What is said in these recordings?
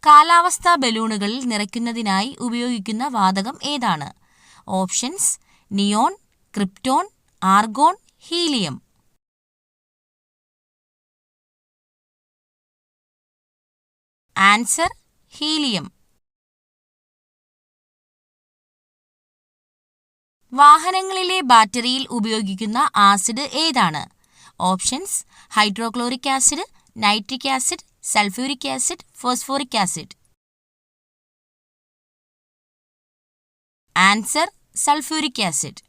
കാലാവസ്ഥാ ബലൂണുകളിൽ നിറയ്ക്കുന്നതിനായി ഉപയോഗിക്കുന്ന വാതകം ഏതാണ്? Options: neon, krypton, argon, helium. Answer: helium. വാഹനങ്ങളിലെ ബാറ്ററിയിൽ ഉപയോഗിക്കുന്ന ആസിഡ് ഏതാണ്? Options: hydrochloric acid, nitric acid, sulphuric acid, phosphoric acid. Answer: sulphuric acid.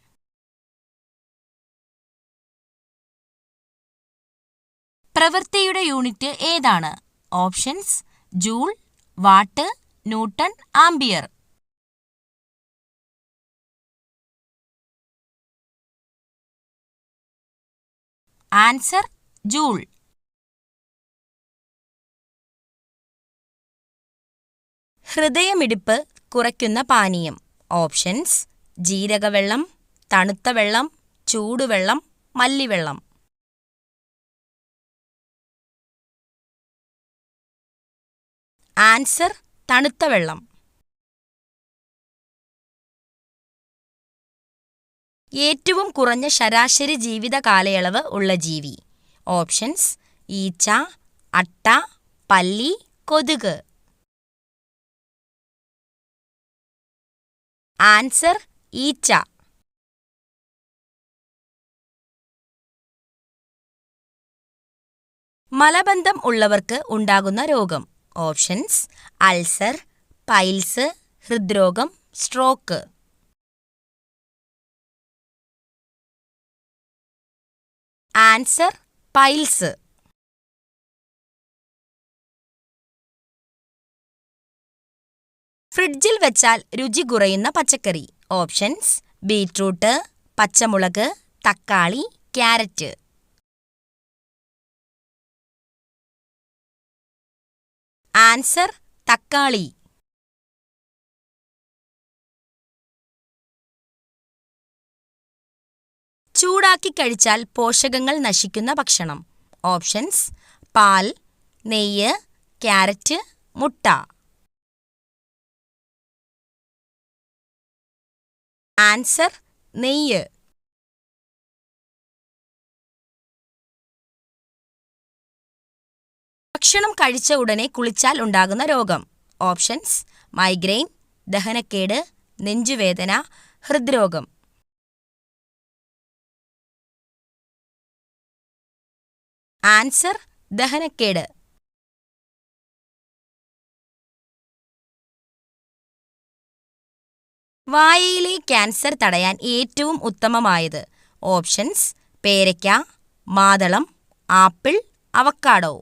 പ്രവൃത്തിയുടെ യൂണിറ്റ് ഏതാണ്? Options: joule, watt, newton, ampere. Answer: joule. ഹൃദയമിടിപ്പ് കുറയ്ക്കുന്ന പാനീയം. ഓപ്ഷൻസ്: ജീരകവെള്ളം, തണുത്ത വെള്ളം, ചൂടുവെള്ളം, മല്ലിവെള്ളം. ആൻസർ: തണുത്ത വെള്ളം. ഏറ്റവും കുറഞ്ഞ ശരാശരി ജീവിത കാലയളവ് ഉള്ള ജീവി. ഓപ്ഷൻസ്: ഈച്ച, അട്ട, പല്ലി, കൊതുക്. ആൻസർ: ഈച്ച. മലബന്ധം ഉള്ളവർക്ക് ഉണ്ടാകുന്ന രോഗം. ഓപ്ഷൻസ്: അൾസർ, പൈൽസ്, ഹൃദ്രോഗം, സ്ട്രോക്ക്. Answer: piles. ഫ്രിഡ്ജിൽ വെച്ചാൽ രുചി കുറയുന്ന പച്ചക്കറി. ഓപ്ഷൻസ്: ബീറ്റ്റൂട്ട്, പച്ചമുളക്, തക്കാളി, ക്യാരറ്റ്. ആൻസർ: തക്കാളി. ചൂടാക്കി കഴിച്ചാൽ പോഷകങ്ങൾ നശിക്കുന്ന ഭക്ഷണം. ഓപ്ഷൻസ്: പാൽ, നെയ്യ്, ക്യാരറ്റ്, മുട്ട. ആൻസർ: നെയ്യ്. ഭക്ഷണം കഴിച്ച ഉടനെ കുളിച്ചാൽ ഉണ്ടാകുന്ന രോഗം. ഓപ്ഷൻസ്: മൈഗ്രെയിൻ, ദഹനക്കേട്, നെഞ്ചുവേദന, ഹൃദ്രോഗം. ആൻസർ: ദഹനക്കേട്. വായയിലെ ക്യാൻസർ തടയാൻ ഏറ്റവും ഉത്തമമായത്. ഓപ്ഷൻസ്: പേരയ്ക്ക, മാതളം, ആപ്പിൾ, അവക്കാഡോ.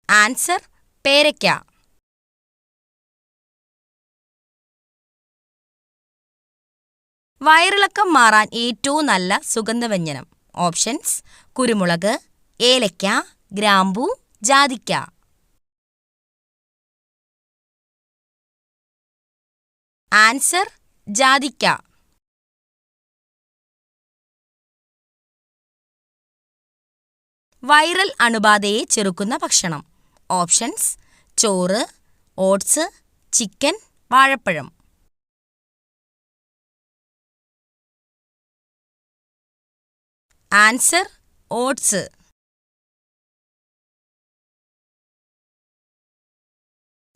ആൻസർ: പേരയ്ക്ക. വയറിളക്കം മാറാൻ ഏറ്റവും നല്ല സുഗന്ധവ്യഞ്ജനം. ഓപ്ഷൻസ്: കുരുമുളക്, ഏലയ്ക്ക, ഗ്രാമ്പൂ, ജാതിക്ക. ആൻസർ: ജാതിക്ക. വൈറൽ അണുബാധയെ ചെറുക്കുന്ന ഭക്ഷണം. ഓപ്ഷൻസ്: ചോറ്, ഓട്സ്, ചിക്കൻ, വാഴപ്പഴം. Answer: oats.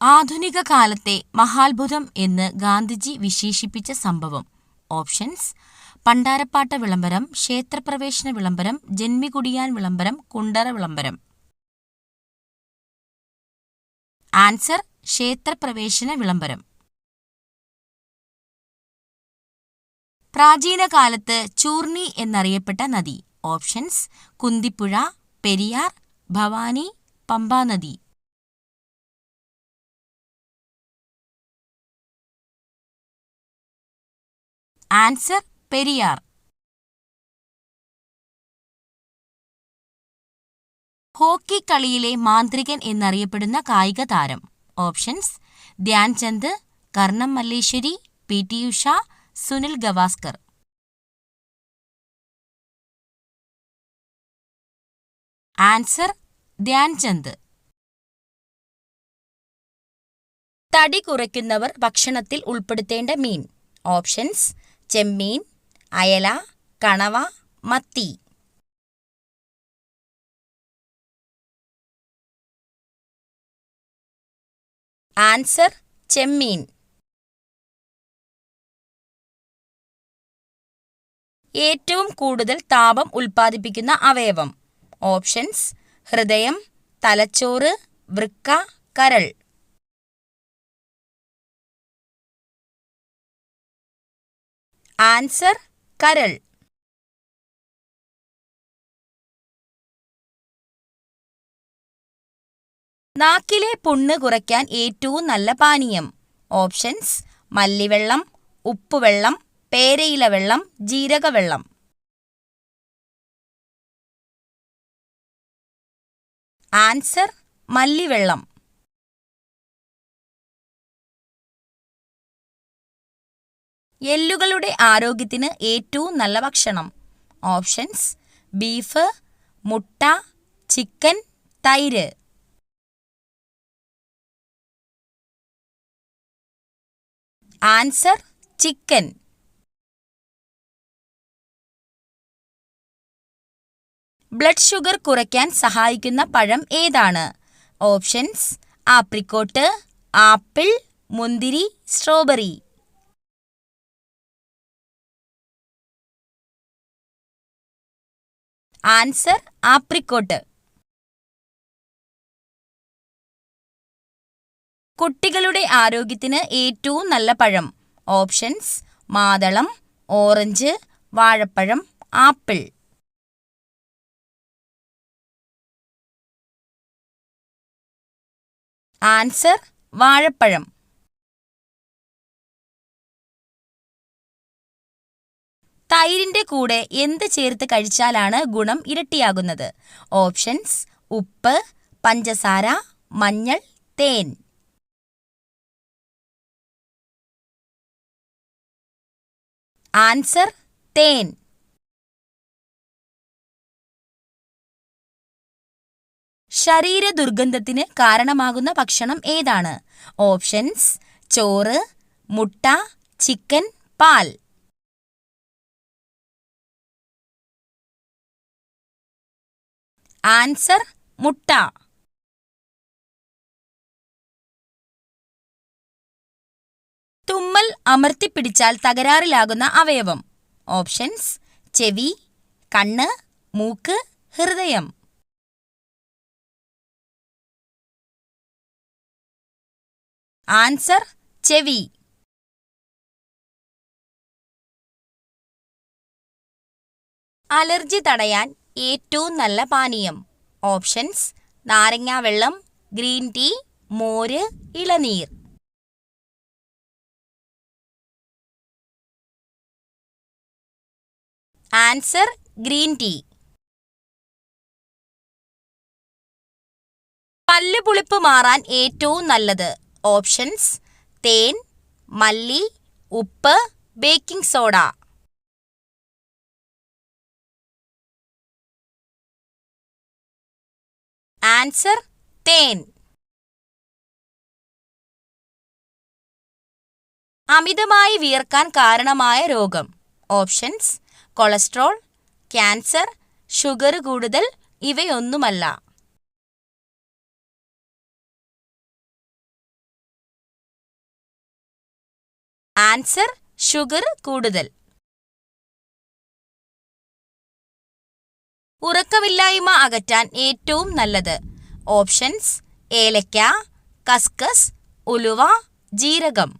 ആധുനിക കാലത്തെ മഹാത്ഭുതം എന്ന് ഗാന്ധിജി വിശേഷിപ്പിച്ച സംഭവം. ഓപ്ഷൻസ്: പണ്ടാരപ്പാട്ട വിളംബരം, ക്ഷേത്രപ്രവേശന വിളംബരം, ജന്മികുടിയാൻ വിളംബരം, കുണ്ടറ വിളംബരം. ആൻസർ: ക്ഷേത്രപ്രവേശന വിളംബരം. പ്രാചീന കാലത്ത് ചൂർണി എന്നറിയപ്പെട്ട നദി. ഓപ്ഷൻസ്: കുന്തിപ്പുഴ, പെരിയാർ, ഭവാനി, പമ്പാനദി. ആൻസർ: പെരിയാർ. ഹോക്കി കളിയിലെ മാന്ത്രികൻ എന്നറിയപ്പെടുന്ന കായിക താരം. ഓപ്ഷൻസ്: ധ്യാൻചന്ദ്, കർണം മല്ലേശ്വരി, പി.ടി. ഉഷ, സുനിൽ ഗവാസ്കർ. ആൻസർ: ധ്യാൻചന്ദ്. തടി കുറയ്ക്കുന്നവർ ഭക്ഷണത്തിൽ ഉൾപ്പെടുത്തേണ്ട മീൻ. ഓപ്ഷൻസ്: ചെമ്മീൻ, അയല, കണവ, മത്തി. ആൻസർ: ചെമ്മീൻ. ഏറ്റവും കൂടുതൽ താപം ഉൽപ്പാദിപ്പിക്കുന്ന അവയവം. ഓപ്ഷൻസ്: ഹൃദയം, തലച്ചോറ്, വൃക്ക, കരൾ. ആൻസർ: കരൾ. നാക്കിലെ പുണ്ണ് കുറയ്ക്കാൻ ഏറ്റവും നല്ല പാനീയം. ഓപ്ഷൻസ്: മല്ലിവെള്ളം, ഉപ്പുവെള്ളം, പേരയില വെള്ളം, ജീരകവെള്ളം. ആൻസർ: മല്ലിവെള്ളം. എല്ലുകളുടെ ആരോഗ്യത്തിന് ഏറ്റവും നല്ല ഭക്ഷണം. ഓപ്ഷൻസ്: ബീഫ്, മുട്ട, ചിക്കൻ, തൈര്. Answer: chicken. ബ്ലഡ് ഷുഗർ കുറയ്ക്കാൻ സഹായിക്കുന്ന പഴം ഏതാണ്? ഓപ്ഷൻസ്: ആപ്രിക്കോട്ട്, ആപ്പിൾ, മുന്തിരി, സ്ട്രോബെറി. Answer: apricot. കുട്ടികളുടെ ആരോഗ്യത്തിന് ഏറ്റവും നല്ല പഴം. ഓപ്ഷൻസ്: മാതളം, ഓറഞ്ച്, വാഴപ്പഴം, ആപ്പിൾ. ആൻസർ: വാഴപ്പഴം. തൈരിന്റെ കൂടെ എന്ത് ചേർത്ത് കഴിച്ചാലാണ് ഗുണം ഇരട്ടിയാകുന്നത്? ഓപ്ഷൻസ്: ഉപ്പ്, പഞ്ചസാര, മഞ്ഞൾ, തേൻ. ആൻസർ: തേൻ. ശരീര ദുർഗന്ധത്തിന് കാരണമാകുന്ന ഭക്ഷണം ഏതാണ്? ഓപ്ഷൻസ്: ചോറ്, മുട്ട, ചിക്കൻ, പാൽ. ആൻസർ: മുട്ട. തുമ്മൽ അമർത്തിപ്പിടിച്ചാൽ തകരാറിലാകുന്ന അവയവം. ഓപ്ഷൻസ്: ചെവി, കണ്ണ്, മൂക്ക്, ഹൃദയം. ആൻസർ: ചെവി. അലർജി തടയാൻ ഏറ്റവും നല്ല പാനീയം. ഓപ്ഷൻസ്: നാരങ്ങാവെള്ളം, ഗ്രീൻ ടീ, മോര്, ഇളനീർ. Answer: green tea. പല്ലുപുളിപ്പ് മാറാൻ ഏറ്റവും നല്ലത്. ഓപ്ഷൻസ്: തേൻ, മല്ലി, ഉപ്പ്, ബേക്കിംഗ് സോഡ. ആൻസർ: തേൻ. അമിതമായി വിയർക്കാൻ കാരണമായ രോഗം. ഓപ്ഷൻസ്: കൊളസ്ട്രോൾ, ക്യാൻസർ, ഷുഗർ കൂടുതൽ, ഇവയൊന്നുമല്ല. ആൻസർ: ഷുഗർ കൂടുതൽ. ഉറക്കമില്ലായ്മ അകറ്റാൻ ഏറ്റവും നല്ലത്. ഓപ്ഷൻസ്: ഏലക്ക, കസ്കസ്, ഉലുവ, ജീരകം.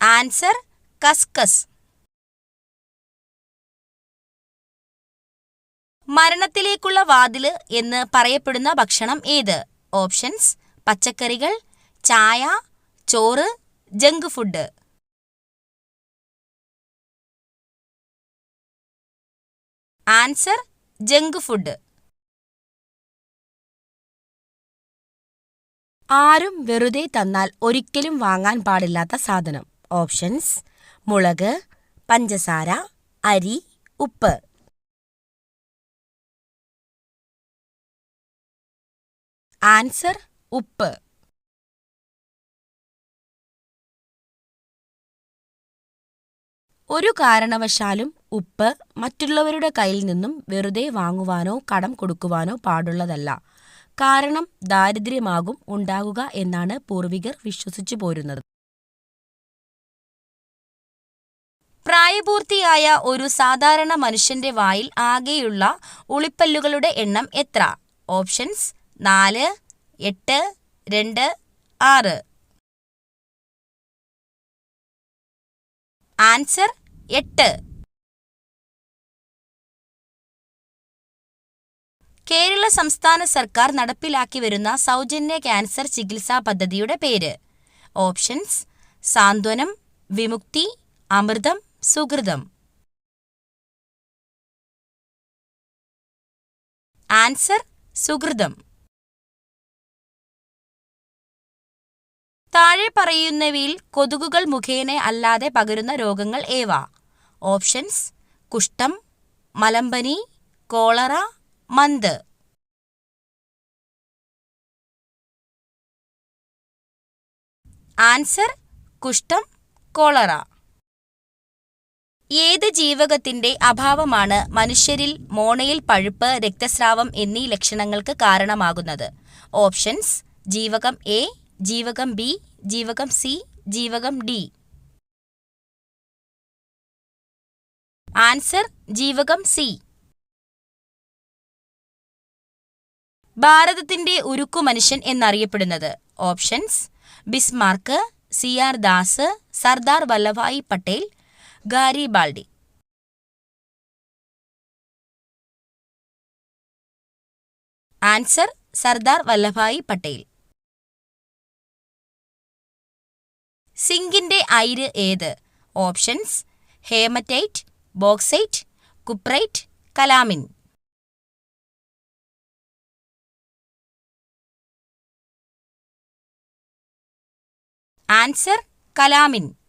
ആൻസർ: കസ്കസ്. മരണത്തിലേക്കുള്ള വാതില് എന്ന് പറയപ്പെടുന്ന ഭക്ഷണം ഏത്? ഓപ്ഷൻസ്: പച്ചക്കറികൾ, ചായ, ചോറ്, junk food. Answer: junk food. ആരും വെറുതെ തന്നാൽ ഒരിക്കലും വാങ്ങാൻ പാടില്ലാത്ത സാധനം. ഓപ്ഷൻസ്: മുളക്, പഞ്ചസാര, അരി, ഉപ്പ്. ആൻസർ ഉപ്പ്. ഒരു കാരണവശാലും ഉപ്പ് മറ്റുള്ളവരുടെ കയ്യിൽ നിന്നും വെറുതെ വാങ്ങുവാനോ കടം കൊടുക്കുവാനോ പാടുള്ളതല്ല. കാരണം ദാരിദ്ര്യമാകും ഉണ്ടാകുക എന്നാണ് പൂർവികർ വിശ്വസിച്ചു പോരുന്നത്. പ്രായപൂർത്തിയായ ഒരു സാധാരണ മനുഷ്യന്റെ വായിൽ ആകെയുള്ള ഉളിപ്പല്ലുകളുടെ എണ്ണം എത്ര? ഓപ്ഷൻസ് 4, 8, 2, 6. ആൻസർ 8. കേരള സംസ്ഥാന സർക്കാർ നടപ്പിലാക്കി വരുന്ന സൗജന്യ ക്യാൻസർ ചികിത്സാ പദ്ധതിയുടെ പേര്? ഓപ്ഷൻസ് സാന്ത്വനം, വിമുക്തി, അമൃതം, സുകൃതം. ആൻസർ സുകൃതം. താഴെ പറയുന്നവയിൽ കൊതുകുകൾ മുഖേന അല്ലാതെ പകരുന്ന രോഗങ്ങൾ ഏവ? ഓപ്ഷൻസ് കുഷ്ഠം, മലമ്പനി, കോളറ, മന്ത്. ആൻസർ കുഷ്ഠം, കോളറ. ഏത് ജീവകത്തിന്റെ അഭാവമാണ് മനുഷ്യരിൽ മോണയിൽ പഴുപ്പ്, രക്തസ്രാവം എന്നീ ലക്ഷണങ്ങൾക്ക് കാരണമാകുന്നത്? ഓപ്ഷൻസ് ജീവകം എ, ജീവകം ബി, ജീവകം സി, ജീവകം ഡി. ആൻസർ ജീവകം സി. ഭാരതത്തിന്റെ ഉരുക്കു മനുഷ്യൻ എന്നറിയപ്പെടുന്നത്? Options Bismarck, CR. Das, Sardar Vallabhbhai Patel, Garibaldi. Answer Sardar Vallabhbhai Patel. സിങ്കിന്റെ അയിര് ഏത്? Options haematite, bauxite, cuprite, calamine. Answer calamine.